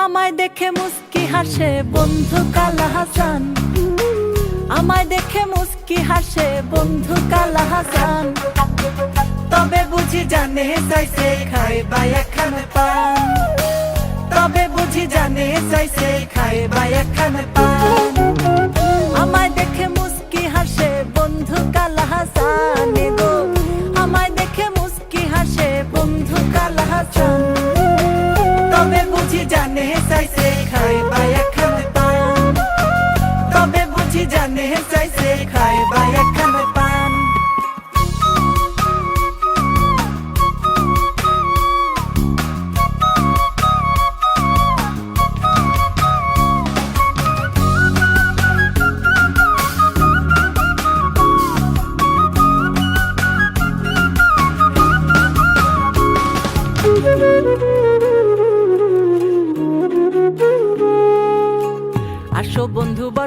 আমায় দেখে মুস্কি হাসে বন্ধু কালা হাসান, আমায় দেখে মুস্কি হাসে বন্ধু কালা হাসান। তবে বুঝি জানে চাইছে খাইবা একখান পান, তবে বুঝি জানে চাইছে খাইবা একখান পান। আমায় দেখে মুস্কি হাসে বন্ধু কালা হাসান গো, আমায় দেখে মুস্কি হাসে বন্ধু কালা হাসান। তবে বুঝি জানে চাইছে খাইবা একখান পান, তবে বুঝি জানে চাইছে খাইবা একখান পান।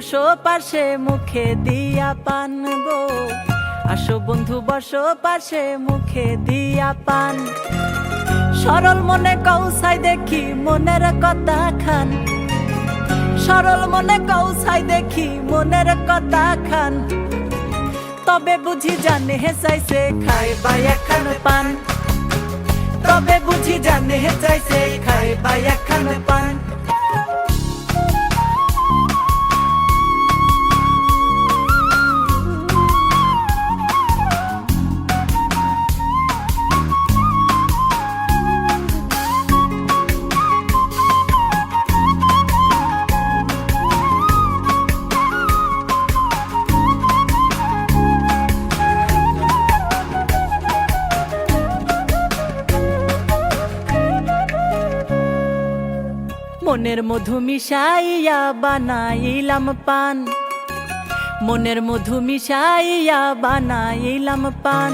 বসো পাশে মুখে দিয়া পান গো, আসো বন্ধু বসো পাশে মুখে দিয়া পান। সরল মনে কৌসাই দেখি মনের কথা খান, সরল মনে কৌসাই দেখি মনের কথা খান। তবে বুঝি জানে চাইছে খাইবা একখান পান, তবে বুঝি জানে চাইছে খাইবা একখান পান। মনের মধু মিশাইয়া বানাইলাম পান, মনের মধু মিশাইয়া বানাইলাম পান।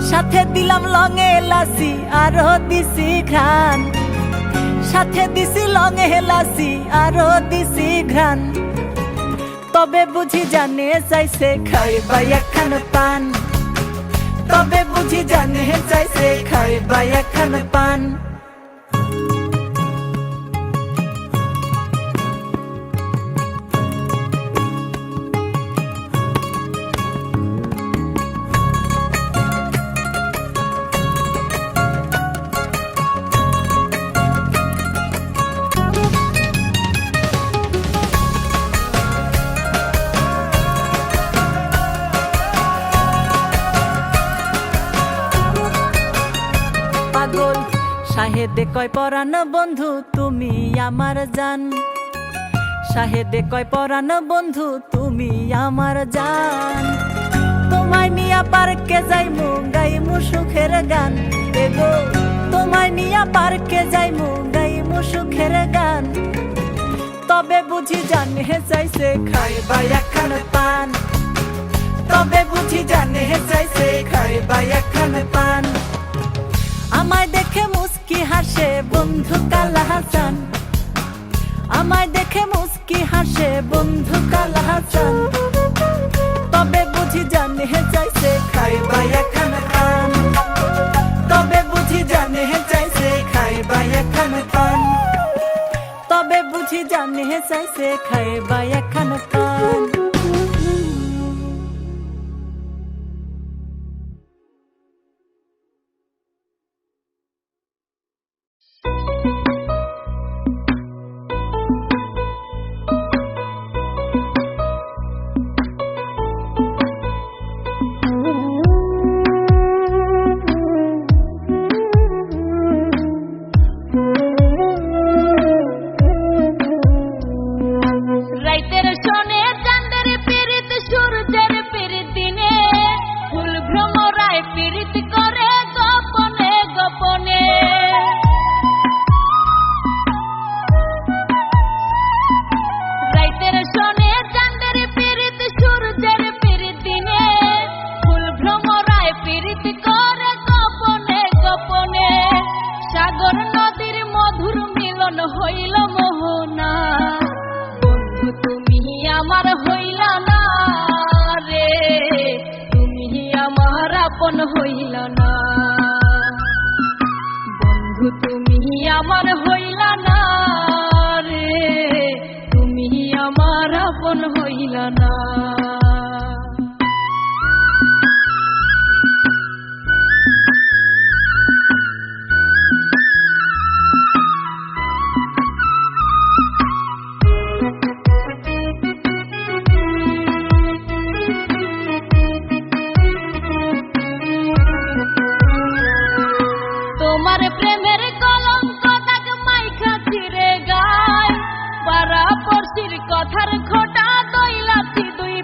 সাথে দিলাম লঙে লাসি আরো দিছি ঘ্রাণ, সাথে দিছি লঙে লাসি আরো দিছি ঘ্রাণ। তবে বুঝি জানে চাইছে খাইবা একখান পান, তবে বুঝি জানে চাইছে খাইবা একখান পান। পাগল শাহেদে কয় পরাণ বন্ধু তুমি আমার জান, শাহেদে কয় পরাণ বন্ধু তুমি আমার জান। তোমায় নিয়া পার্কে যাইমু গাইমু সুখের গান, এগো তোমায় নিয়া পার্কে যাইমু গাইমু সুখের গান। তবে বুঝি জানে চাইছে খাইবা একখান পান, তবে বুঝি জানে চাইছে খাইবা একখান পান। আমায় দেখে মুস্কি হাসে বন্ধু কালা হাসান, আমায় দেখে মুস্কি হাসে বন্ধু কালা হাসান। তবে বুঝি জানে চাইছে খাইবা একখান পান, তবে বুঝি জানে চাইছে খাইবা একখান পান, তবে বুঝি জানে চাইছে খাইবা একখান পান। রাইতের শোনে চাঁদের পীড়িত সূর্যের পীড়িত দিনে, ফুল ভ্রমরায় পীড়িত করে গোপনে গোপনে। রাইতের শোনে চাঁদের পীড়িত সূর্যের পীড়িত দিনে, ফুল ভ্রমরায় পীড়িত করে গোপনে গোপনে। সাগর নদীর মধুর মিলন হইল মোহনা, তুমি আমার হইলা না রে, তুমি আমার আপন হইলা না বন্ধু, তুমি আমার হইলা না রে, তুমি আমার আপন হইলা না। তোমার প্রেমের কলঙ্ক দাগ মাইখা চিরে গায়, পাড়া পড়শির কথার খোটা দইলাছি দুই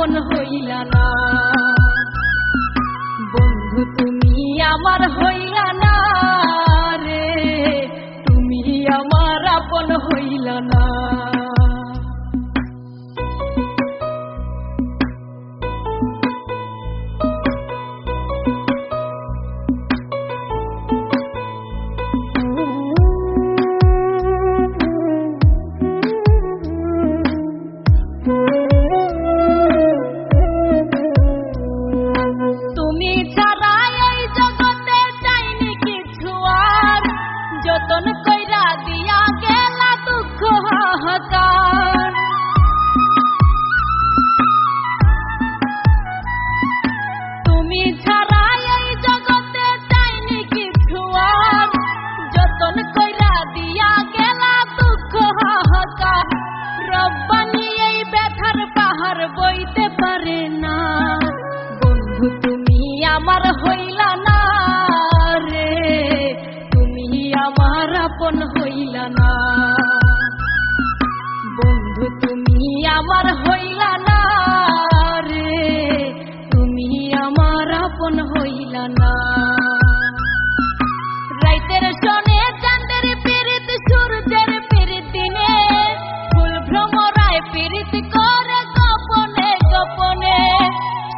আপন হইলা না। বন্ধু তুমি আমার হইলা না রে, তুমি আমার আপন হইলা না। তুমি ছাড়া এই জগতে চাইনি কিছু আর, যতন কইরা দিয়া গেলা দুঃখ হাহাকার। তুমি ছাড়া এই জগতে চাইনি কিছু আর, যতন কইরা দিয়া গেলা দুঃখ হাহাকার। রব্বানি এই ব্যথার পাহাড় বইতে পারে না। বন্ধু তুমি আমার হইলা না রে, তুমি আমার আপন হইলা না। বন্ধু তুমি আমার হইলা না রে, তুমি আমার আপন হইলা না। রাইতের শোনে চাঁদের পীড়িত, সূর্যের পীড়িত দিনে, ফুল ভ্রমরায় পীড়িত করে গোপনে গোপনে।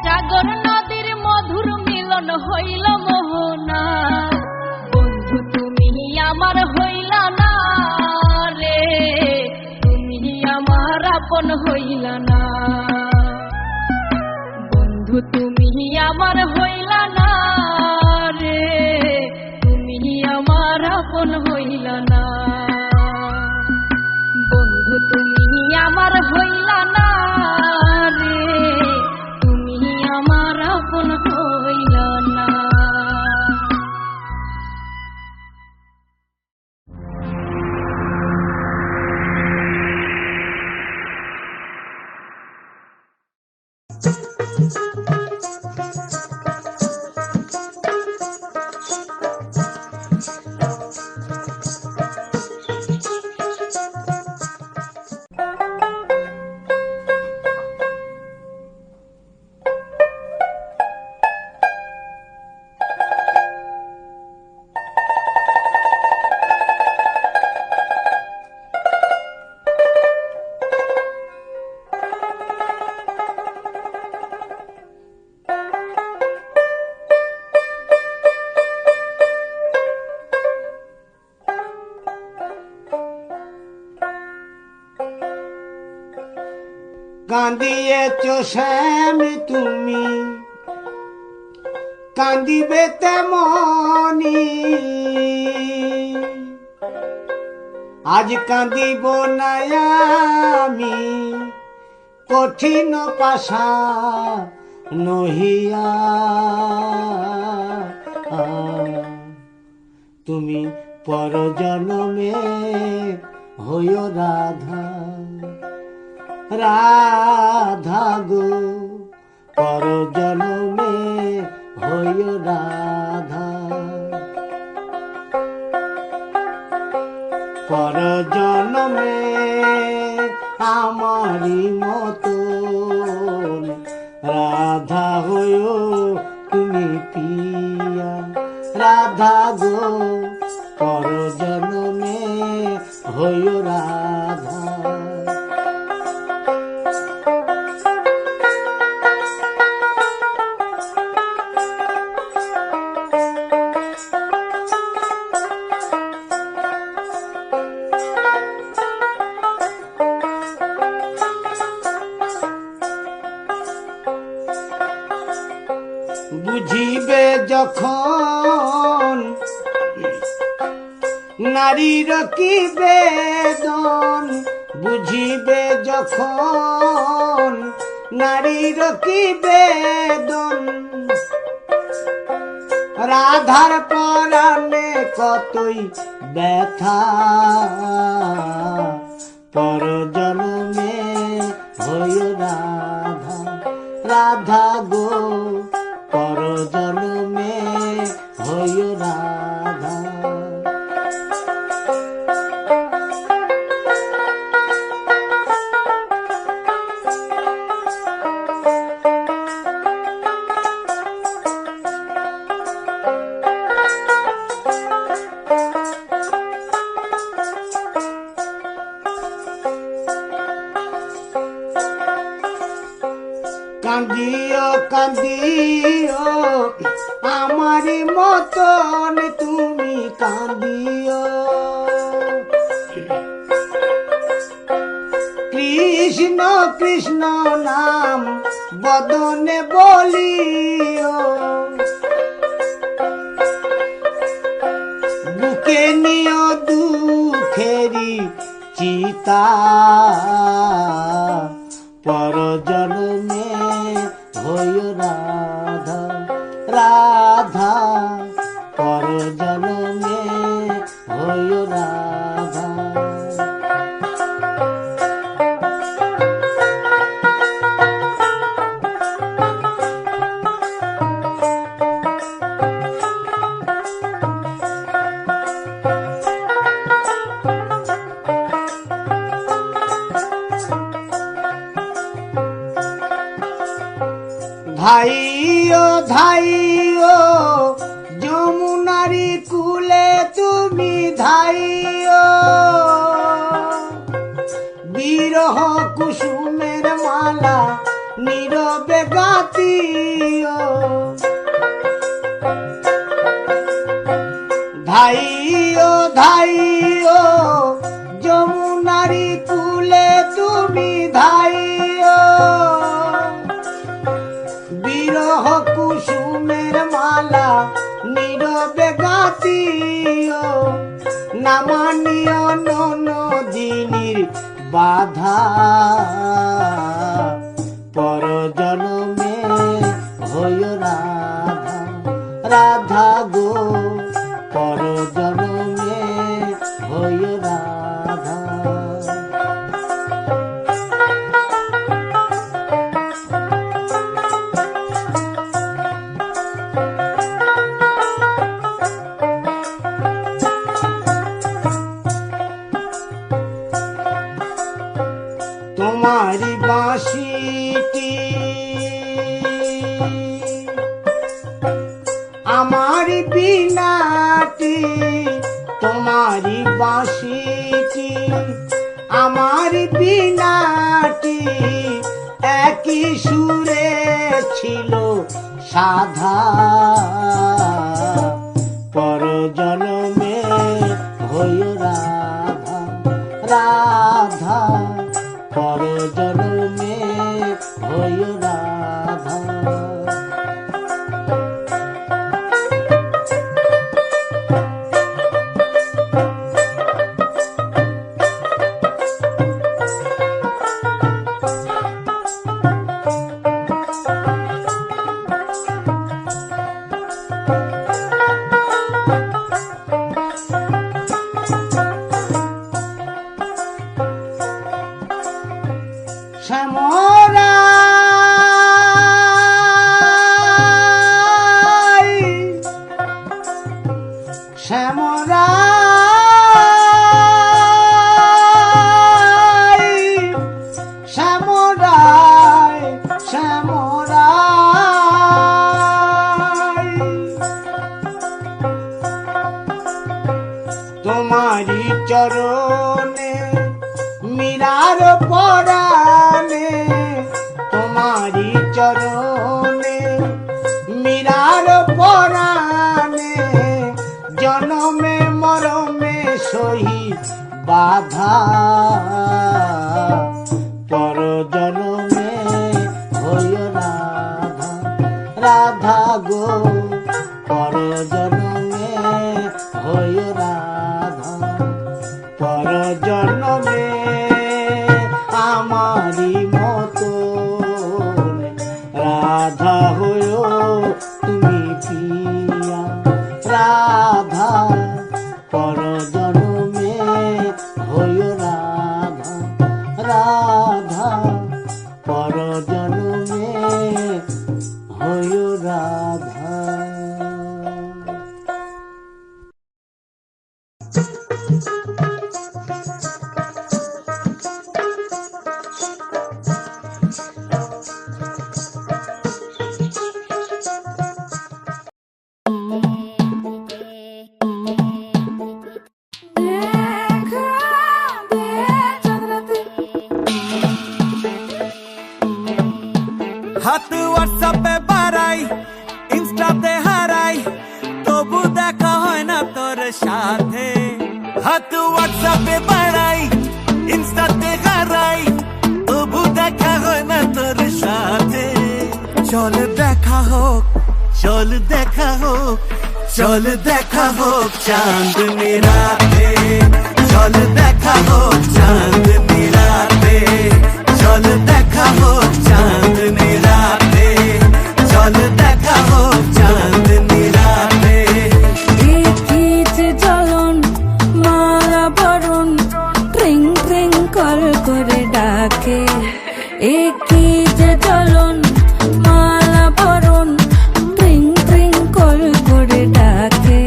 সাগর নদীর মধুর মিলন হইল মোহনা। বন্ধু তুমি আমার হইলা না রে, তুমি আমার আপন হইলা না। বন্ধু তুমি আমার হইলা না রে, তুমি আমার আপন হইলা না। বন্ধু তুমি আমার হইলা না রে, তুমি আমার আপন হইলা না। কান্দিয়েছ শ্যামি তুমি, কান্দিবে তেমনি। আজ কান্দিব না আমি, কঠিন পাশা নহিয়া। তুমি পরজনমে হইও রাধা, রাধা গো পরজনমে হইও রাধা। পরজনমে আমারি মতন রাধা হইও তুমি পিয়া। রাধা গো পরজনমে হইও রাধা। বুঝিবে যখন নারীর কি বেদন, বুঝিবে যখন নারীর কি বেদন। রাধার পরাণে কতই ব্যথা, পরজনমে হইও রাধা। রাধা গো পরজনমে হইও রাধা। কান্দিও কান্দিও আমারি মতন তুমি কান্দিও কৃষ্ণ কৃষ্ণ নাম বদনে বলিও বুকে নিও দুঃখেরি চিতা পর জন্মে হইও রাধা রাধা পর জন্মে হইও রাধা ধাইও ধাইও যমুনারি কুলে তুমি ধাইও বিরহ কুসুমের মালা নীরবে গাতিও ধাইও ধাইও যমুনারি কুলে তুমি ধাইও বিরহ কুসুমের মালা নীরবে গাতিও নামানিও ননদিনীর বাধা পর জন্মে হইও রাধা রাধা গো পর জন্মে হইও রাধা তোমারি বাঁশিটি আমারি বিনাটি তোমারি বাঁশিটি আমারি বিনাটি একই সুরে ছিল সাধা পর জন্মে হইও রাধা রাধা পর জন্মে হইও রাধা শ্যামরাই শ্যামরাই শ্যামরাই শ্যামরাই তোমারি চরণে মীরার পরাণে তোমারি চরণে মীরার পরাণে জনমে মরমে সহি বাধা পর জনমে হইও রাধা রাধা গো পর জনমে হইও রাধা পর জন্মে আমারি মতো রাধা হইও তুমি পিয়া রাধা পর জন্মে হইও রাধা রাধা পর জন্মে হইও রাধা হাত হোয়াটসঅ্যাপে বাড়াই, ইনস্টাতে হারাই, তবু দেখা হয় না তোর সাথে। হাত হোয়াটসঅ্যাপে বাড়াই, ইনস্টাতে হারাই, তবু দেখা হয় না তোর সাথে। চল দেখা হোক, চল দেখা হোক, চল দেখা হোক চাঁদনি রাতে, চল দেখা হোক চাঁদনি রাতে, চল দেখা হোক চাঁদনি রাতে, চল দেখা হোক চাঁদনি রাতে। কি যে জ্বলন মালা বরণ ট্রিং ট্রিং কল করে ডাকে, কি যে জ্বলন মালা বরণ ট্রিং ট্রিং কল করে ডাকে।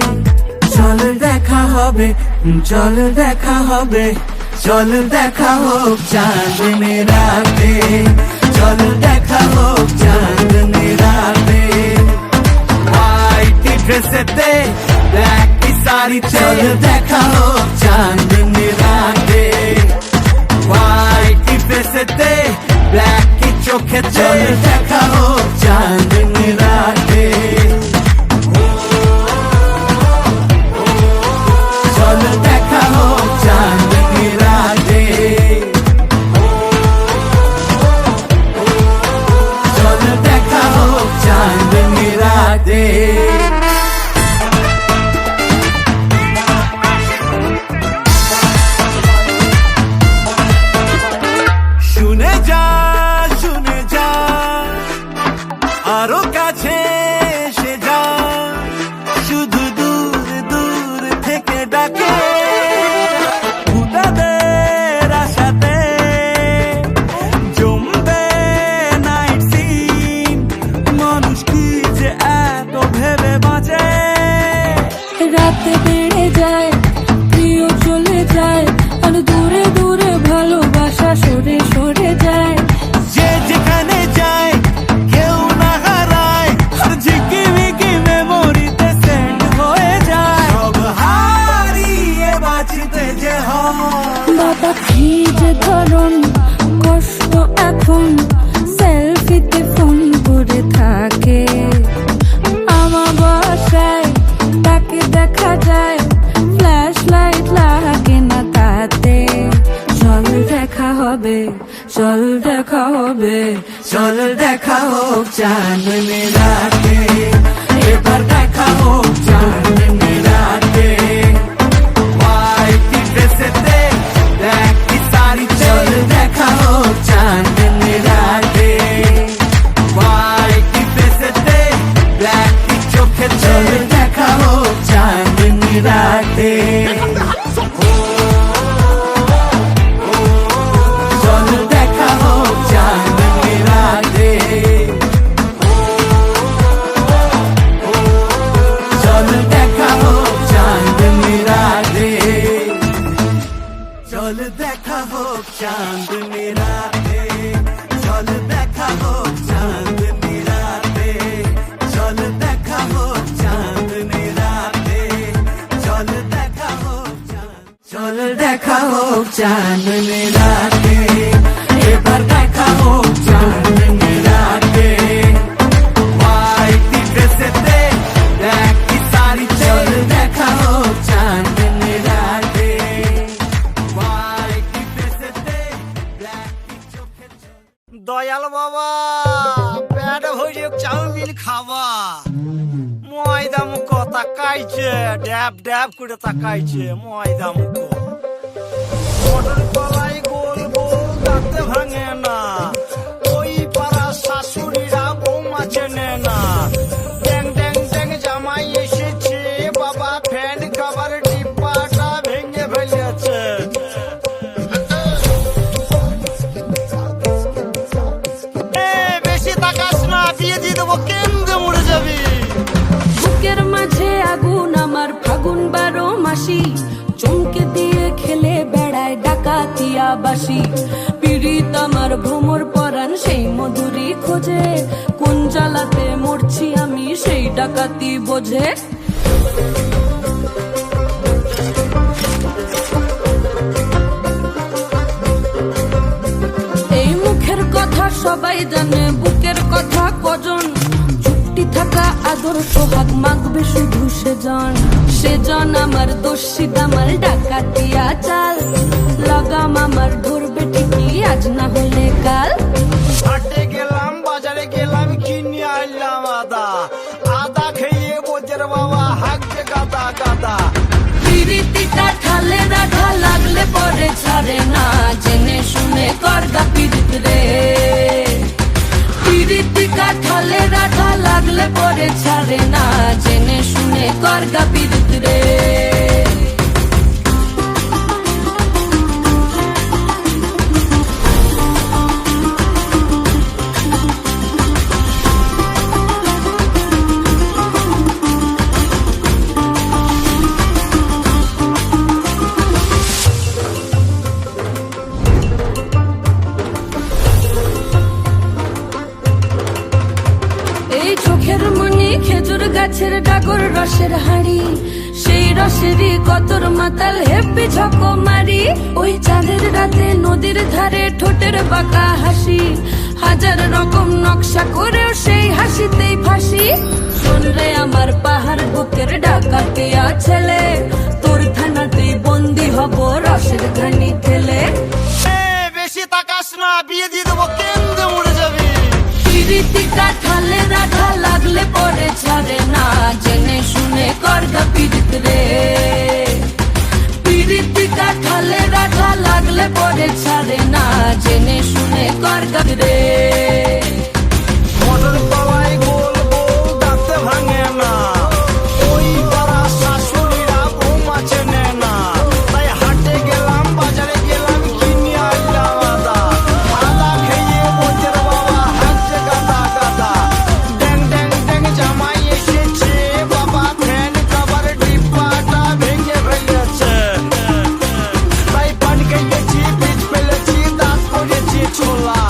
চল দেখা হবে, চল দেখা হবে, চল দেখা হোক চাঁদনি রাতে, চল দেখা হোক চাঁদনি রাতে। হোয়াইট ড্রেসেতে ব্ল্যাক শাড়িতে, চল দেখা হোক চাঁদনি রাতে। হোয়াইট ড্রেসেতে ব্ল্যাক চোখে, চল দেখা হোক চাঁদনি রাতে। চল দেখা হোক চাঁদনি রাতে, চল দেখা হোক চাঁদনি রাতে। শুনে যা, শুনে যা, আরো কাছে এসে যা, শুধু দূর দূর থেকে ডাকে। ভুতাদের আশাতে জমবে নাইট সিন, মানুষ কি যে এত ভেবে বাঁচে। রাতে বেড়ে যায়, প্রিয় চলে যায়, আর দূরে দূরে ভালোবাসা সরে সরে যায়। যে যেখানে যায় কেউ না হারায়, আর ঝিকিমিকি মেমোরিতে সেন্ড হয়ে যায়। সব হারিয়ে বাঁচতে যে হয়, বাবা কি যে ধরন কষ্ট এখন, সেলফিতে ফোন করে থাকে। আমার বাসায় তাকে দেখা যায়, ফ্ল্যাশ লাইট লাগে না তাতে। চল দেখা হবে, চল দেখা হবে, চল দেখা হোক চাঁদনি রাতে, এবার দেখা হোক চাঁদনি রাতে। হোয়াইট ড্রেসেতে ব্ল্যাক শাড়িতে, চল দেখা হোক চাঁদনি রাতে। হোয়াইট ড্রেসেতে ব্ল্যাক চোখে, চল দেখা হোক চাঁদনি রাতে। চল দেখা হোক চাঁদনি রাতে, চল দেখা হোক চাঁদনি রাতে, চল দেখা হোক চাঁদনি রাতে, চল দেখা হোক চাঁদনি রাতে, চল দেখা হোক চাঁদনি রাতে, চল দেখা হোক, চল দেখা হোক চাঁদনি রাতে, এবার দেখা হোক চাঁদনি রাতে। হোয়াইট ড্রেসেতে ব্ল্যাক শাড়িতে, চল দেখা হোক চাঁদনি রাতে। হোয়াইট ড্রেসেতে ব্ল্যাক চোখে। দয়াল বাবা পেট ভরে চাউমিন খাওয়া, ময়দা মুখ তাকাইছে, ড্যাব ড্যাব করে তাকাইছে ময়দা মুখ। মটর কলাই গোল গোল তাতে ভাঙে না, ওই পাড়া শাশুড়িরা বৌমা চেনে না। ড্যাং ড্যাং ড্যাং জামাই এসেছে, বাবা ফ্যান খাবার ডিব্বাটা ভেঙে ফেলেছে। বেশি তাকাস না, বিয়ে দিয়ে দেবো, কেন্দ্রে মরে যাবি। বুকের মাঝে আগুন আমার ফাগুন 12 মাসি, চমকে দিয়ে খেলে বেড়ায় ডাকাতিয়া বাসি। পীড়িত আমার ভ্রমর পরাণ সেই মধুরী খোঁজে, কোন জ্বালাতে মরছি আমি সেই ডাকাতি বোঝে। এই মুখের কথা সবাই জানে, বুকের কথা কজন, চুক্তি থাকা আদর সোহাগ মাগবে শুধু সেজন। সেজন আমার দোষী দামাল ডাকাতিয়া চাল, লাগাম আমার ধরবে ঠিকই আজ না হলে কাল। হাটে গেলাম বাজারে গেলাম কিনে আনলাম আদা, আদা খেয়ে বোঝের বাবা হাঁকছে গাদা গাদা। পিরিতি কাঠালে রাখা লাগলে পরে ছাড়ে না, জেনে শুনে করগা পিরিত রে। পিরিতি কাঠালে রাখা লাগলে পরে ছাড়ে না, জেনে শুনে করগা পিরিত রে। চোখের মনি খেজুর গাছের ডাগর রসের হাড়ি, সেই রসেরই কতর মাতাল হেপি ঝকো মারি। ওই চাঁদের রাতে নদীর ধারে ঠোঁটের বাঁকা হাসি, হাজার রকম নকশা করেও সেই হাসিতেই ফাঁসি। শোন রে আমার পাহাড় বুকের ডাকাতিয়া ছেলে, তোর থানাতেই বন্দি হব রসের ঘানি খেলে। বেশি তাকাস না, বিয়ে দিয়ে দেবো কেন্দ্রে মরে যাবি। পিরিতি কাঠালে রাখা লাগলে পরে ছাড়ে না, জেনে শুনে করগা পিরিত রে। পিরিতি কাঠালে রাখা লাগলে পরে ছাড়ে না, জেনে শুনে করগা রে। মটর তলায় গোল গোল দাঁতে ভাঙে না, ওই পাড়া শাশুড়িরা বৌমা চেনে না। তাই হাটে গেলাম বাজারে গেলাম কিনে আনলাম আদা, আদা খেয়ে বোঝের বাবা হাঁকছে গাদা গাদা। ড্যাং ড্যাং ড্যাং জামাই এসেছে বাবা, ফ্যান কভার ডিব্বাটা ভেঙে ফেলেছে। তাই পান খেয়েছি, বীজ ফেলেছি, দাঁত করেছি ছোলা।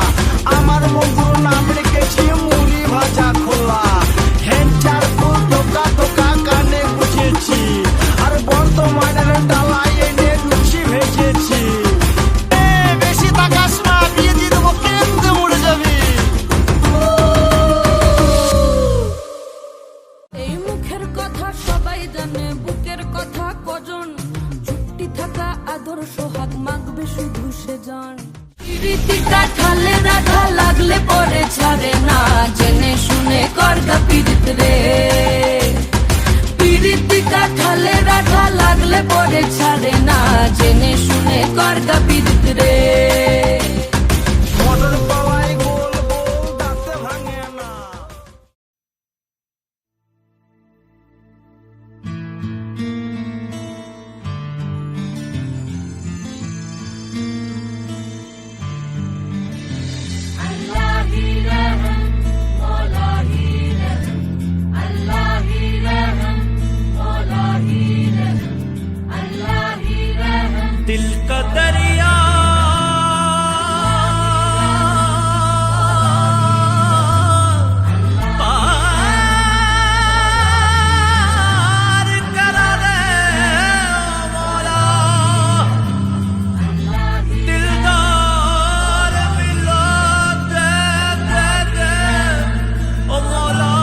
আমার বন্ধুর নাম রেখেছি মুড়ি ভাজা খোলা। হ্যান্ডচার ফুল ধোকা ধোকা কানে গুছেছি, আর বর্তমানের ডালায় এনে লুচি ভেজেছি। বেশি তাকাস না, বিয়ে দিয়ে দেবো কেন্দ্রে মরে যাবি। এই মুখের কথা সবাই জানে, বুকের কথা কজন, চুক্তি থাকা আদর সোহাগ মাগবে শুধু সেজন। পিরিতি কাঠালে রাখা লাগলে পরে ছাড়ে না, জেনে শুনে করগা পিরিত রে। পিরিতি কাঠালে রাখা লাগলে পরে ছাড়ে না, জেনে শুনে করগা পিরিত রে। মটর তলায় গোল গোল দাঁতে ভাঙে না। दिल का दरिया पार करा रे मौला, दिलदार मिला दे दे दे ओ मौला।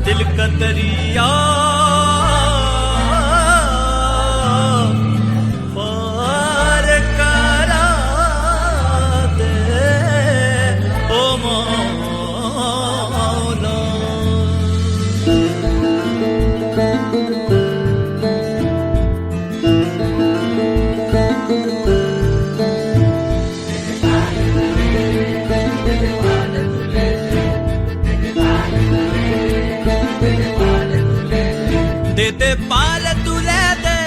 दिल का दरिया पार करा दे ओ मौला। দে দে পাল তুলে দে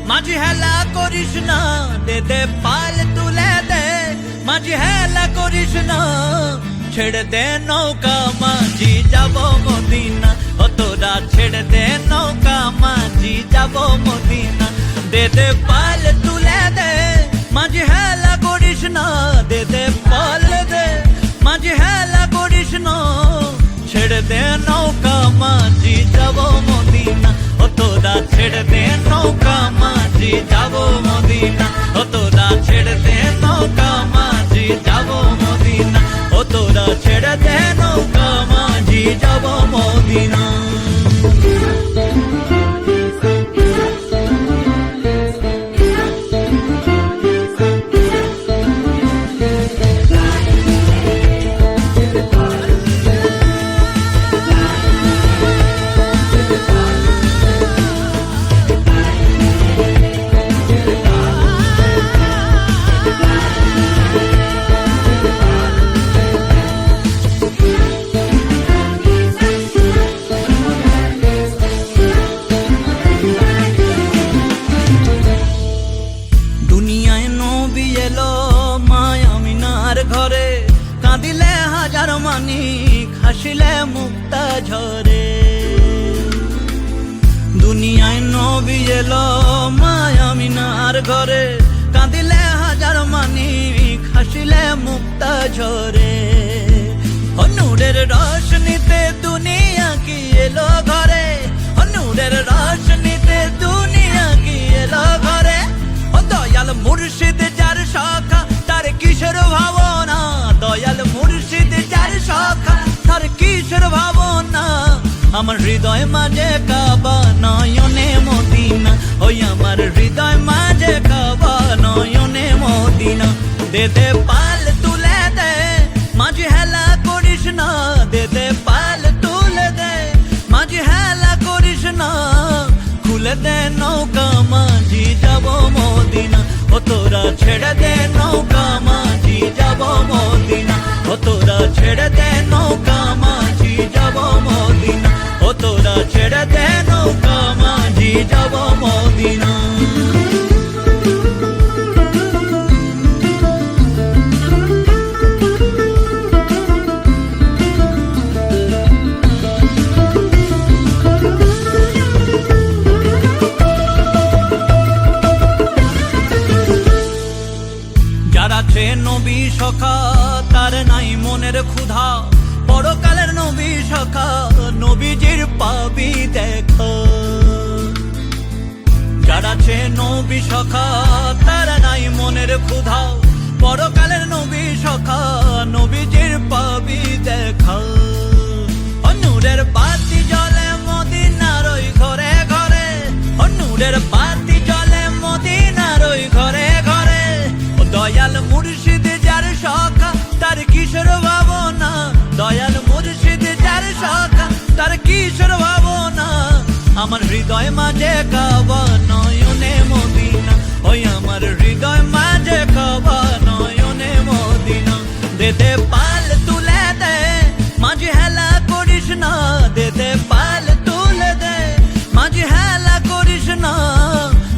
মাঝি হেলা করিস না, দে দে পাল তুলে দে মাঝি হেলা করিস না। ছেড়ে দে নৌকা মাঝি যাব মদিনা, ও তোরা ছেড়ে দে নৌকা মাঝি যাব মদিনা। দে দে পাল তুলে দে মাঝি হেলা করিস না, দে দে পাল দে মাঝি হেলা করিস না। ছেড়ে দে নৌকা মাঝি যাব মদিনা, ও তোরা ছেড়ে দে নৌকা মাঝি যাবো মদিনা, ও তোরা ছেড়ে দে নৌকা মাঝি যাবো মদিনা, ও তোরা ছেড়ে দে নৌকা মাঝি যাবো মদিনা। দুনিয়ায় নবী এলো মায় আমিনার ঘরে, কাঁদিলে হাজার মানিক হাসিলে মুক্তা ঝরে। দুনিয়ায় নবী এলো মায় আমিনার ঘরে, কাঁদিলে হাজার মানিক হাসিলে মুক্তা ঝরে। ও নূরের রোশনীতে দুনিয়া কি এলো ঘরে, ও নূরের রোশনীতে দুনিয়া কি এলো ঘরে। ও দয়াল মুর্শিদ যার শাখা তার কিসের ভাবনা, দয়াল মুর্শিদ যার শাখা তার কিসের ভাবনা। আমার হৃদয় মাঝে কাবা নয়নে মদিনা, ওই আমার হৃদয় মাঝে কাবা নয়নে মদিনা। দে দে পাল তুলে দে মাঝে হেলা করিস না, দে দে পাল তুলে দে মাঝে হেলা করিস না। খুলে দে নৌকা মাঝি যাবো মদিনা, ও তোরা ছেড়ে দে নৌকা মাঝি যাবো মদিনা, ও তোরা ছেড়ে দে নৌকা মাঝি যাবো মদিনা, ও তোরা ছেড়ে দে নৌকা মাঝি যাবো মদিনা। যার আছে নবী সখা তার নাই মনের ক্ষুধা, পরকালের নবী সখা নবীজির পাবি দেখা। যার আছে নবী সখা তার নাই মনের ক্ষুধা, পরকালের নবী সখা নবীজির পাবি দেখা। ও নূরের বাতি জ্বলে মদিনার ওই ঘরে ঘরে, ও নূরের বাতি জ্বলে মদিনার ওই ঘরে ঘরে। ও দয়াল মুর্শিদ যার শাখা তার কিশোর ভাবনা, দয়াল মুর্শিদ যার শাখা তার কিশোর ভাবনা। আমার হৃদয় মাঝে কাবা নয়নে মদিনা, ওই আমার হৃদয় মাঝে কাবা নয়নে মদিনা। দে দে পাল তুলে দে মাঝে হেলা করিস না, দে দে পাল তুলে দে মাঝে হেলা করিস না।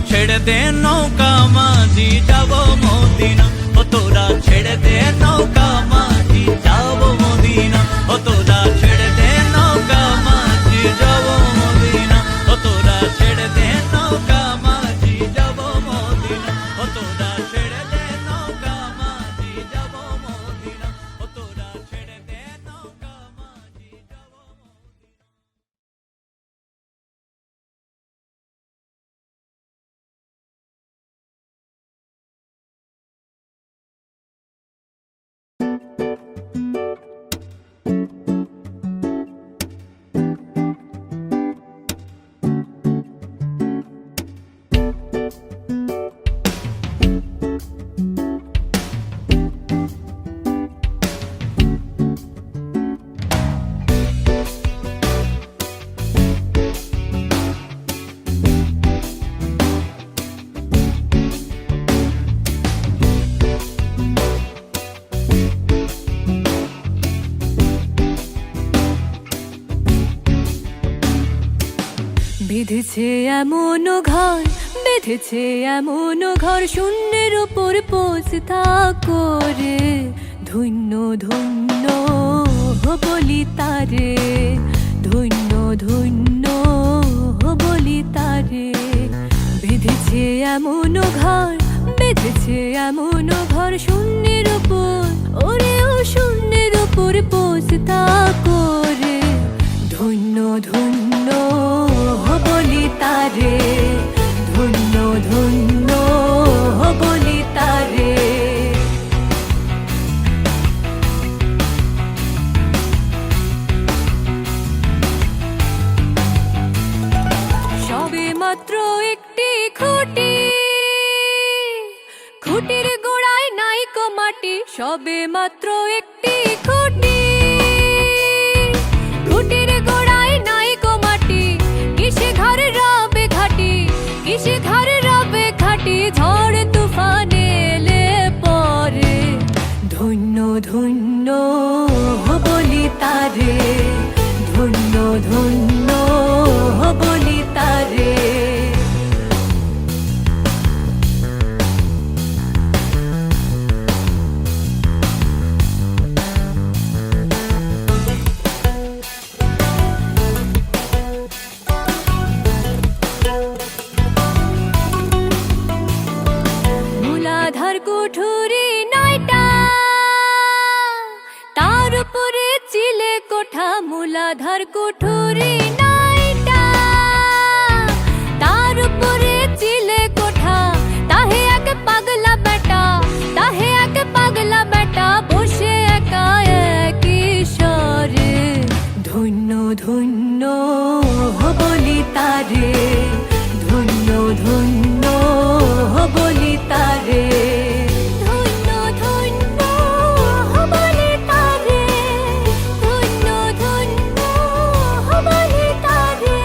ছেড়ে দে নৌকা মাঝি যাবো মদিনা, ও তোরা ছেড়ে দে নৌকা মাঝি যাবো মদিনা, ও তোরা ছেড়ে দে নৌকা মাঝি যাবো মদিনা, ও তোরা ছেড়ে দে নৌকা মাঝি যাবো মদিনা, ও তোরা ছেড়ে দে নৌকা মাঝি যাবো মদিনা, ও তোরা ছেড়ে দে নৌকা মাঝি যাবো মদিনা। বেঁধেছে এমন ঘর, বেঁধেছে এমন ঘর, শূন্যের উপর পোষতা করে। ধন্য ধন্য বলি তারে, ধন্য ধন্য বলি তারে। বেঁধেছে এমন ঘর, বেঁধেছে এমন ঘর, শূন্যের উপর, ওরে ও শূন্যের উপর পোষতা করে। ধন্য ধন্য বলি তারে, ধন্য ধন্য বলি তারে। সবে মাত্র একটি খুঁটি, খুঁটির গোড়ায় নাইকো মাটি। সবে মাত্র একটি খুঁটি, খুঁটির গোড়ায় নাইকো মাটি। কিসে ঘর রবে ঘাটি, কিসে ঘর রবে ঘাটি। ঝড় তুফানে এলে পরে, ধন্য ধন্য বলি তারে, ধন্য ধন্য বলি তারে। মূলাধার কুঠুরি নয়টা, তার উপরে চিলে কোঠা। মূলাধার কুঠুরি নয়টা, তার উপরে চিলে কোঠা। তাহে এক পাগলা বেটা, তাহে এক পাগলা বেটা। বসে একা একই স্বরে, ধন্য ধন্য বলি তারে, ধন্য ধন্য বলি তারে। ধন্য ধন্য বলি তারে, ধন্য ধন্য বলি তারে।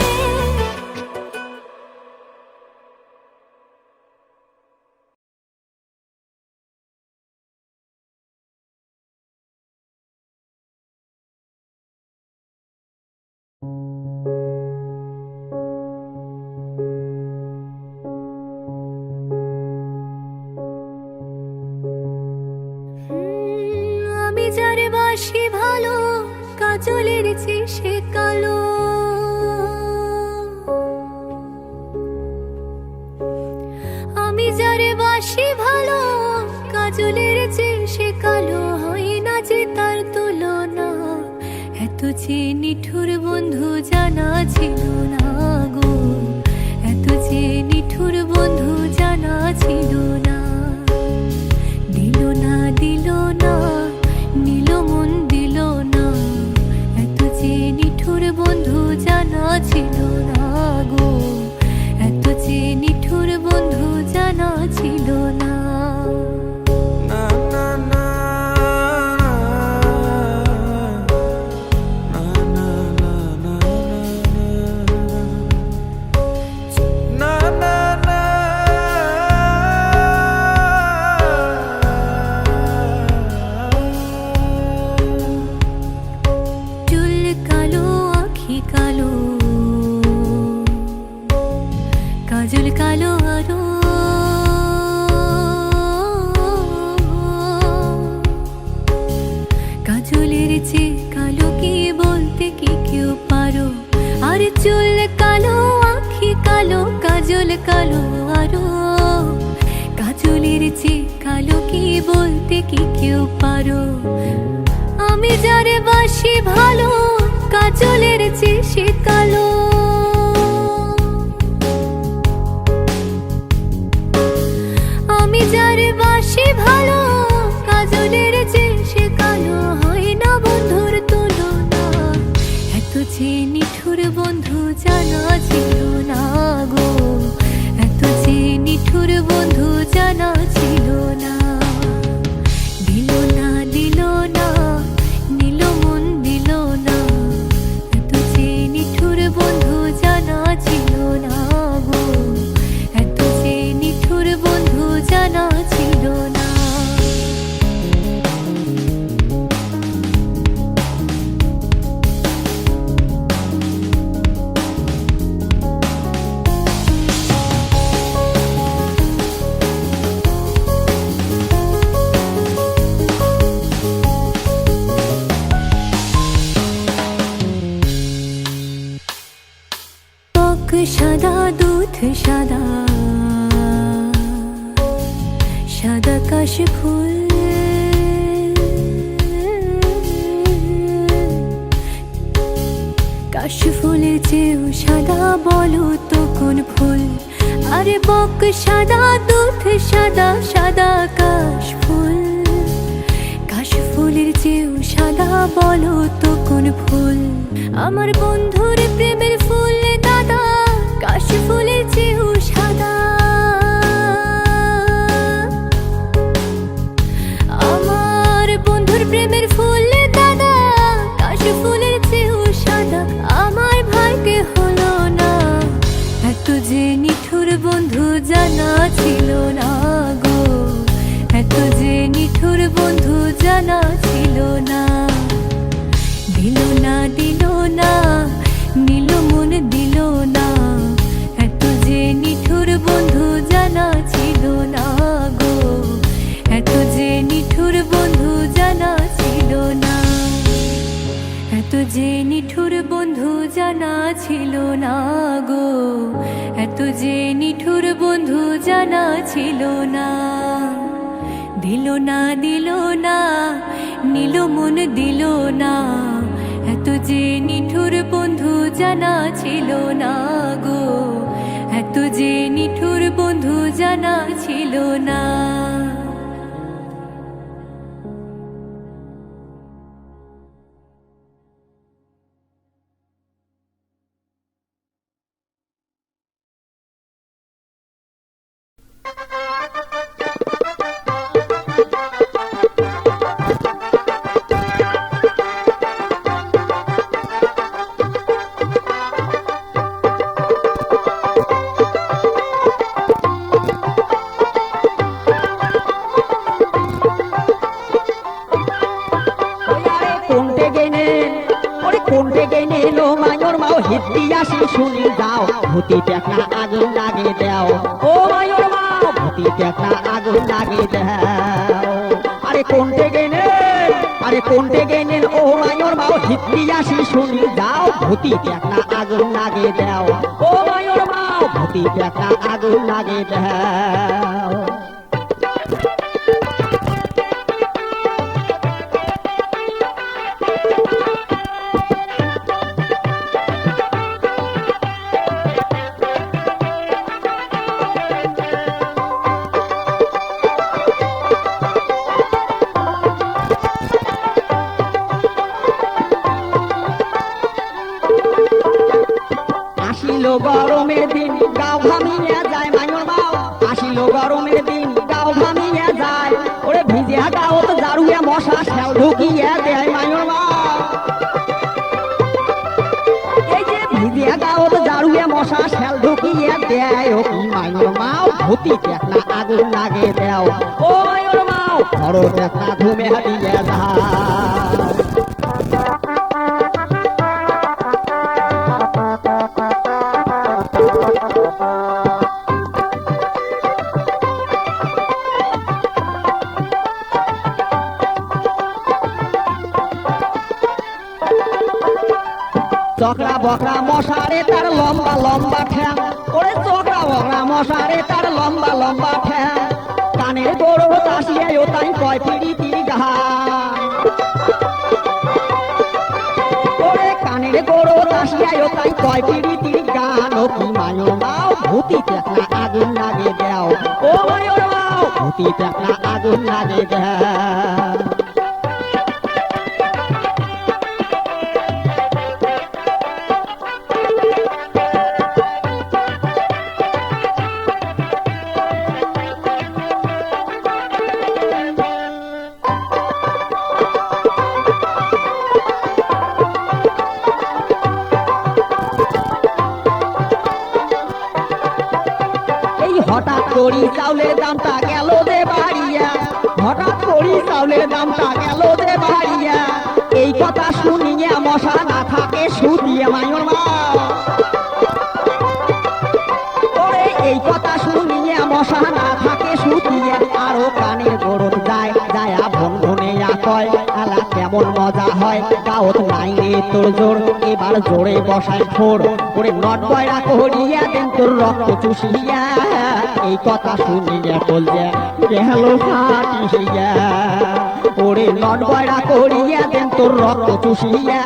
আমি যারে বাসি ভালো, কাজলের চেয়ে সে কালো। আমি যারে বাসি ভালো, কাজলের চেয়ে সে কালো। হয় না যে তার তুলনা, এত যে নিঠুর বন্ধু জানা ছিল না গো। এত যে নিঠুর বন্ধু জানা ছিল না। দিল না দিল না, নীল মন দিল না। এত যে নিঠুর বন্ধু জানা ছিল না গো। এত যে নিঠুর বন্ধু জানা ছিল না। চুল কালো, আখি কালো, কাজল কালো আরো। কাজলের চেয়ে কালো কি বলতে কি কেউ পারো? আর চুল কালো, আখি কালো, কাজল কালো আরো। কাজলের চেয়ে কালো কি বলতে কি কেউ পারো? আমি যারে বাসি ভালো, কাজলের চেয়ে সে কালো। আমি যারে বাসি ভালো, কাজলের চেয়ে সে কালো। হয় না বন্ধুর তুলনা, এত যে নিঠুর বন্ধু জানা ছিল না গো। এত যে নিঠুর বন্ধু জানা ছিল না। দিল না দিল না, নীল মন দিল না। এত যে নিঠুর বন্ধু কাশফুলের চেয়েও সাদা বলো তো কোন ফুল? আরে বক সাদা দুধ সাদা সাদা কাশফুল। কাশফুলের চেয়েও সাদা বলো তো কোন ফুল? আমার বন্ধুর প্রেমের ফুল দাদা কাশফুলের চেয়েও সাদা। আমার বন্ধুর প্রেমের ফুল দাদা কাশফুলের চেয়েও সাদা। আমার ভাগ্যে হলো না এত যে নিঠুর বন্ধু জানা ছিল না গো, এত যে নিঠুর বন্ধু জানা ছিল না। দিল না দিল না নীল মন দিল না, এত যে নিঠুর বন্ধু জানা ছিল না গো, এত যে নিঠুর বন্ধু জানা ছিল না। এত যে নিঠুর বন্ধু জানা ছিল না গো, এত যে নিঠুর বন্ধু জানা ছিল না। দিল না দিল না নীল মন দিল না, এত যে নিঠুর বন্ধু জানা ছিল না গো, এত যে নিঠুর বন্ধু জানা ছিল না। শুনি যাও ভূতি টেকনা আগুন লাগে দাও, ও মায়ুর মাও ভূতি টেকনা আগুন লাগে দাও। আরে কোনটে গেনে, আরে কোনটে গেনে ও মায়ুর মাও হিত্তি আসি শুনি যাও ভূতি টেকনা আগুন লাগে দাও, ও মায়ুর মাও ভূতি টেকনা আগুন লাগে দাও। গরমের দিন গাও ঘামিয়ে যায় মায়ুর মাও, আসিল গরমের দিন গাও ঘামিয়ে যায়, ওরে ভিজে গাও তো জারুয়ে মশা শ্যাল ঢুকিয়ে দেয় মায়ুর মাও। এই যে ভিজে গাও তো জারুয়ে মশা শ্যাল ঢুকিয়ে দেয়, ও কি মায়ুর মাও ভূতি টেকনা আগুন লাগে দাও, ও মায়ুর মাও বড় টেকনা ঘুমে হারিয়ে যায়। চকরা বকরা মশারে তার লম্বা লম্বা ঠ্যাং, ওরে চকরা বকরা মশারে তার লম্বা লম্বা ঠ্যাং, কানের গরু তাসিয়ে ও তাই কয় পিড়িতি গান, ওরে কানের গরু তাসিয়ে ও তাই কয় পিড়িতি গান। ও কি মায়ুর মাও ভূতি টেকনা আগুন লাগে দাও, ও মায়ুর মাও ভূতি টেকনা আগুন লাগে দাও। হঠাৎ করি চাউলের দামটা গেল যে বাড়িয়া, হঠাৎ করি চাউলের দামটা গেল যে বাড়িয়া, এই কথা শুনিয়ে মশা না থাকে শুধিয়ে মায়ুর মাও, ওরে এই কথা শুনিয়ে মশা না থাকে শুধিয়ে, আরো কানের গরম যায় যায়া ভন ভনিয়া কয় আলা কেমন মজা হয় গাওত নাই রে তোর জোর, এবার জোরে বসায় ঠোর, ওরে নট বয়রা করিয়া দেন তোর রক্ত চুষিয়া, এই কথা শুনিয়ে বলছে গেল ফাটিয়া, ওরে নট বয়রা করিয়া দেন তোর রক্ত চুষিয়া,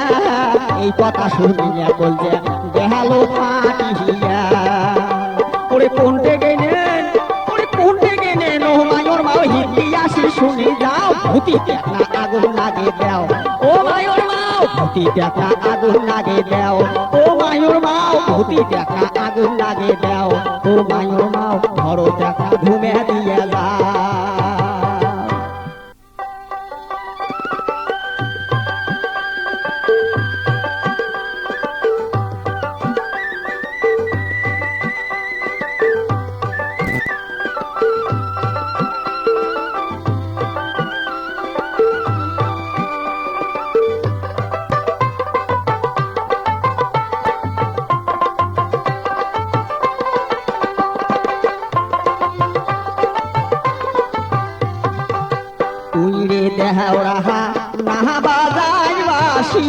এই কথা শুনিয়া বলছে দেহালো ফাটিয়া ওরে কোনটে গেলেন ওরে কোনটে গেলেন ও মায়র মাও হিন্দি আসি শুনি যাও ভূতি দেখনা আগুন লাগে দাও ও মায়র মাও ভূতি দেখনা আগুন লাগে দাও ও মায়র মাও ভূতি দেখনা আগুন লাগে দাও ও মায়র মাও ধরো দেখনা ঘুমে দিয়ে যাও তুই রে দেহরা নাহা বাজাই বাসি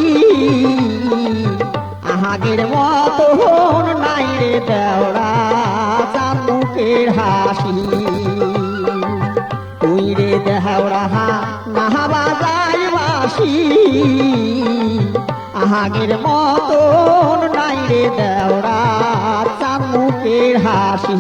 আহাগের মতন নাই রে দেওরা চান্দুকের হাসি তুই রে দেহরা নাহা বাজাই বাসি আহাগের মতন নাই রে দেওরা চান্দুকের হাসি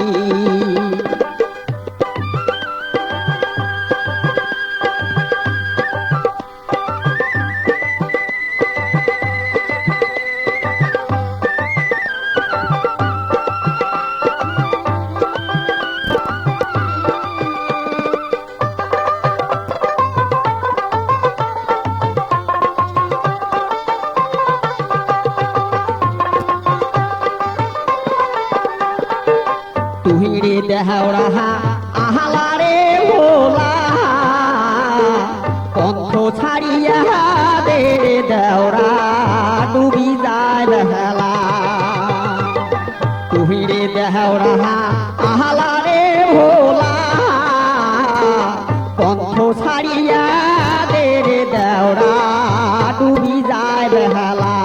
তুই রে দেহরা আহালা রে ভোলা পন্থ ছাড়িয়া দে রে দেওরা ডুবি যায় বেলা তুই রে দেহরা আহালা রে ভোলা পন্থ ছাড়িয়া দে রে দেওরা ডুবি যায় বেলা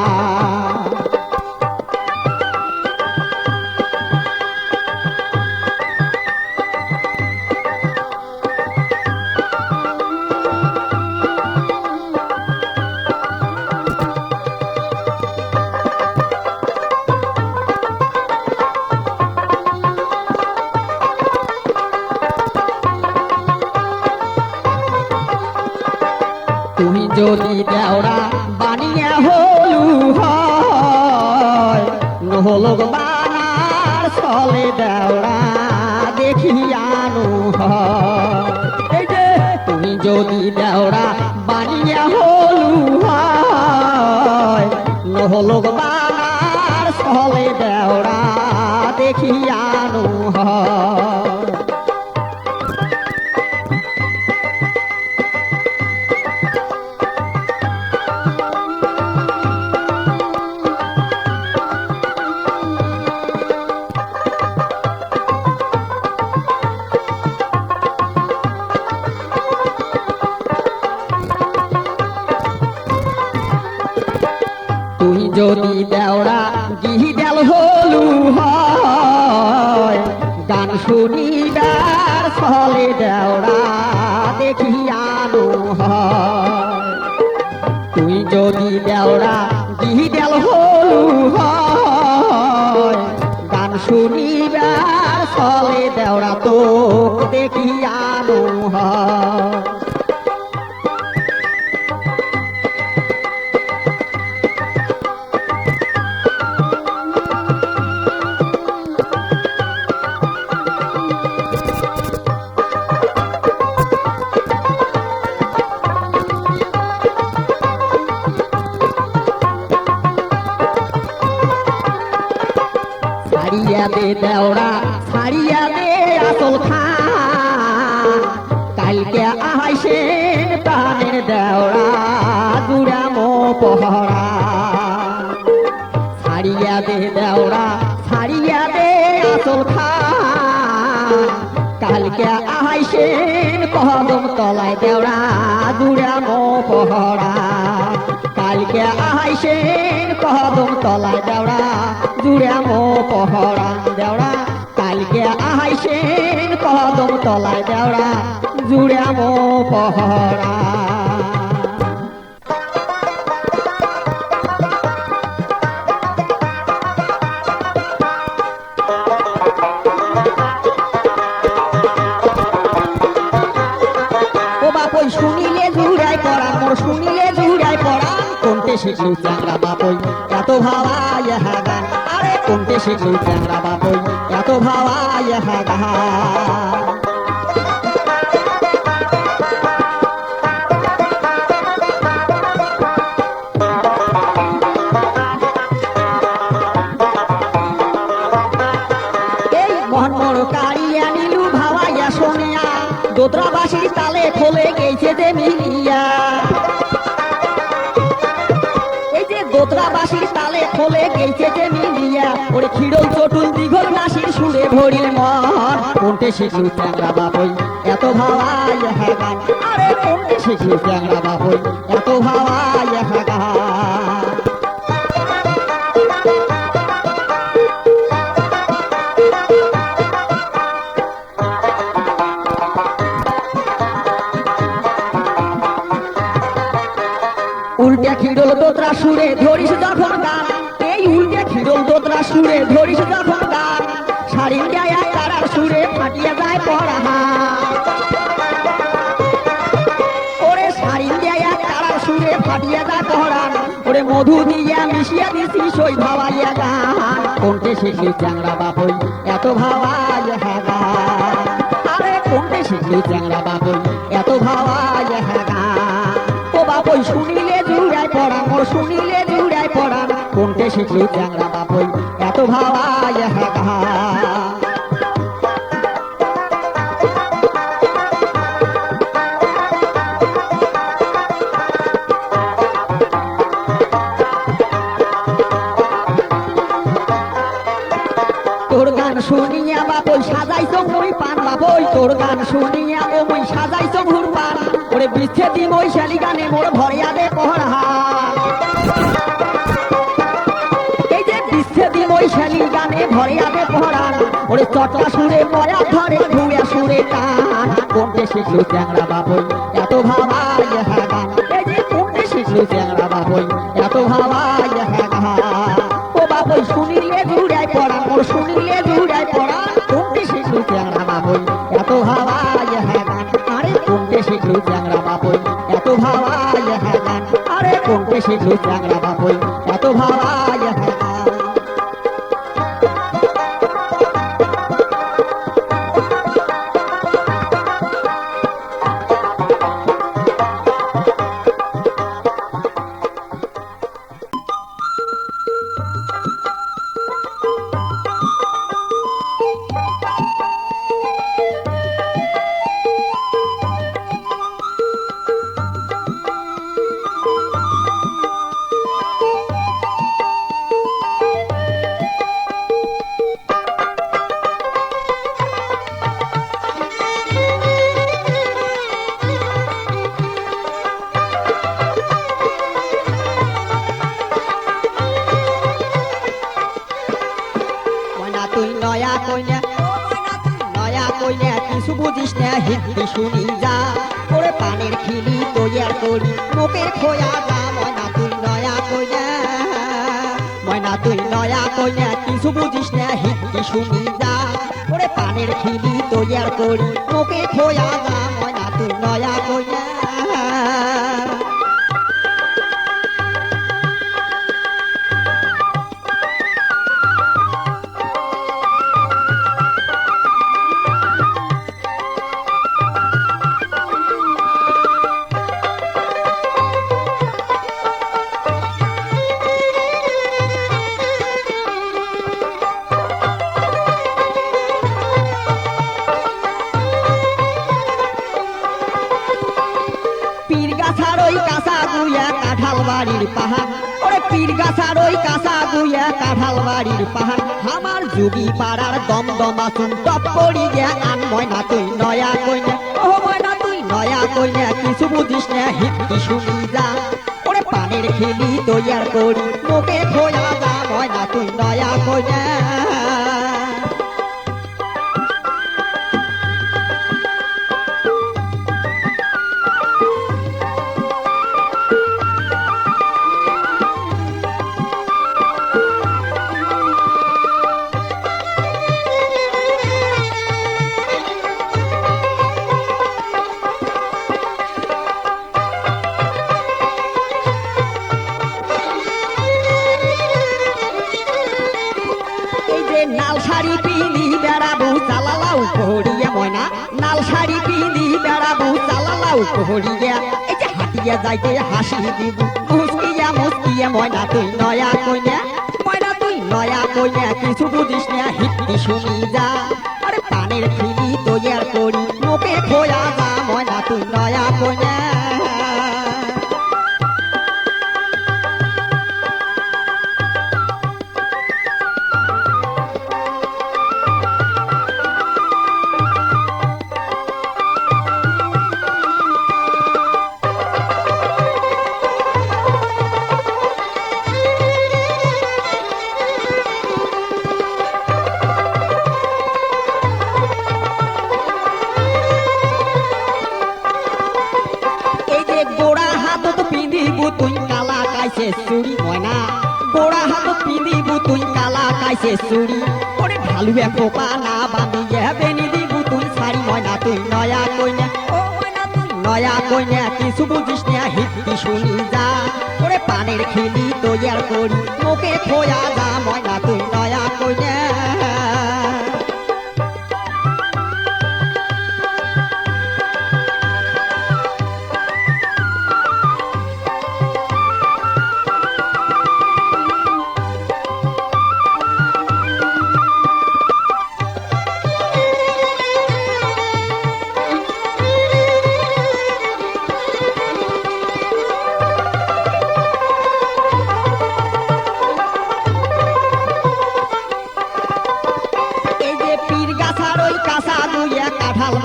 তুমি যদি দেওরা বানিয়া হলু হয় নহলোক বানার চলে দেওরা দেখিয়ানো হয় তুমি যদি দেওরা বানিয়া হলু হয় নহলোক বানার চলে দেওরা দেখিয়ানো হয় তুই যদি দেওরা গিহিদাল হলু হয় গান শুনিবার চলে দেওরা দেখিয়ানো হয় তুই যদি দেওরা গিহিদাল হলু হয় গান শুনিবার চলে দেওরা তো দেখিয়ানো হয় ছাড়িয়া দে দেওরা ছাড়িয়া দে আসল খান কালকে আইসেন প্রাণের দেওরা দুরামো পহরা ছাড়িয়া দে দেওরা ছাড়িয়া দে আসল খান কালকে আইসেন কদম তলায় দেওরা দুরামো পহরা কালকে আইসেন কদম তলায় দেওরা জুড়ামো পহরা দেওরা কালকে আইসেন কদম তলায় দেওরা জুড়ামো পহরা জুড়াই পড়ান মোর শুনিলে জুড়াই পড়ান কোনটে শিখলু চ্যাংরা বাপই এত ভাওয়ায় হ্যাঁ গান আরে কোনটে শিখলু চ্যাংরা বাপই এত ভাওয়ায় হ্যাঁ গান দোতরাবাসীর তালে খোলে গেছে যে মিলিয়া এই যে দোতরাবাসীর তালে খোলে গেছে যে মিলিয়া ওরে খিড়ল চটুল দীঘল নাসির সুরে ভরিল মন কোনটে শিখলু চ্যাংরা বাপই এত ভাওয়ায় হ্যাঁ গান আরে কোনটে শিখলু চ্যাংরা বাপই এত ভাওয়ায় হ্যাঁ গান উল্টে খিড়ল দোতরা সুরে ধরিস যখন গান এই উল্টে খিড়ল দোতরা সুরে ধরিস যখন গান শাড়ি গায়ে তারার সুরে ফাটিয়ে যায় পড়া ওরে শাড়ি গায়ে তারার সুরে ফাটিয়ে যায় পড়ান ওরে মধু দিয়া মিশিয়ে দিছি সই ভাওয়াইয়া গান কোনটে শিখলি চ্যাংরা বাপই এত ভাওয়ায় হ্যাঁ গান আরে কোনটে শিখলি চ্যাংরা বাপই এত ভাওয়ায় হ্যাঁ গান ও বাপই শুনিলে জুড়াই পড়ান মোর শুনিলে জুড়াই পড়ান কোনটে শিখলু চ্যাংরা বাপই এত ভাওয়ায় হ্যাঁ গান তোর গান শুনিয়া বাপই সাজাইছ মুই পান বাপই তোর গান শুনিয়া ও মুই সাজাইছ ঘুর পান ওরে বিচ্ছে দি মই শালি গানে মোর ভরিয়া দে পহরা এই যে বিচ্ছে দি মই শালি গানে ভরিয়া দে পহরা ওরে চটলা সুরে ময়া ধরে ঘুরে সুরে টান কোনটে শিখলু চ্যাংরা বাপই এত ভাওয়ায় হ্যাঁ গান এই যে কোনটে শিখলু চ্যাংরা বাপই এত ভাওয়ায় হ্যাঁ গান ও বাপই শুনিলে জুড়াই পড়ান মোর শুনিলে জুড়াই পড়ান কোনটে শিখলু চ্যাংরা বাপই এত ভাওয়ায় হ্যাঁ গান আরে কোনটে শিখলু চ্যাংরা বাপই এত ভাওয়ায় হ্যাঁ গান আরে কোনটে শিখলু চ্যাংরা বাপই এত ভাওয়ায় হ্যাঁ গান তুই নয়া কইনা নয়া কইনা কিছু বুঝিস না হিন্দি শুনি যা ওরে পানের খিলি তৈয়ার করি মুখের খোয়া যা ময়না তুই নয়া কইনা কিছু বুঝিস না হিন্দি শুনি যা ওরে পানের খিলি তৈয়ার করি মুখের খোয়া যা ময়না তুই নয়া কইনা কাঁঠাল বাড়ির পাহাড় ওরে পীর গাছার ওই কাঁচা গুয়া কাঁঠাল বাড়ির পাহাড় আমার যুগী পাড়ার দমদমা চুন টপ করি গে আন ময়না তুই নয়া কইনা ও ময়না তুই নয়া কইনা কিছু বুঝিস না হিন্দি শুনি যা ওরে পানের খেলি তৈয়ার করি মুখে খোয়া যা ময়না তুই নয়া কইনা করিয়া এই যে হাতিয়া যাইতে হাসি দিব মুস্কিয়া মুস্কিয়া ময়না তুই নয়া কইনা ময়না তুই নয়া কইনা কিছু বুঝিস না হিতি শুনি যা আরে পানের খিলি তৈয়ার করি মুখে খোয়া যা ময়না তুই নয়া কইনা তুই কালা কাইছে চুরি ময়না গোড়া হাত পিঁধিবু তুই কালা কাইছে চুরি ওরে ঢালুয়ে খোপা না বাঁধিয়ে বেনি দিবু তুই শাড়ি ময়না তুই নয়া কইনা ও ময়না তুই নয়া কইনা কিছু বুঝিস না হিতি শুনি যা ওরে পানের খিলি তৈয়ার করি মুখে খোয়া যা ময়না তুই নয়া কইনা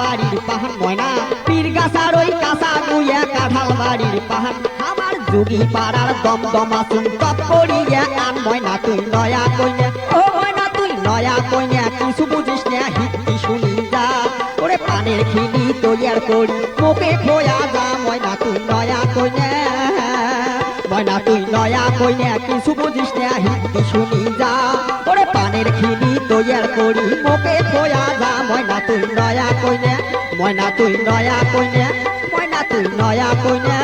বাড়ির পাহাড় ময়না পীর গাছার ওই কাঁচা গুইয়া কাঁঠাল বাড়ির পাহাড় আমার যোগী পাড়ার দমদমা চুন টপ করিয়া আন ময়না তুই নয়া কইনা ও ময়না তুই নয়া কইনা কিছু বুঝিস না হিতি শুনি যা ওরে পানের খিলি তৈয়ার করি মুখে খোয়া যা ময়না তুই নয়া কইনা ময়না তুই নয়া কইনা কিছু বুঝিস না হিতি শুনি যা ওরে পানের খিলি তৈয়ার করি মুখে খোয়া যা ময়না তুই নয়া কইনা ময়না তুই নয়া কইনা ময়না তুই নয়া কইনা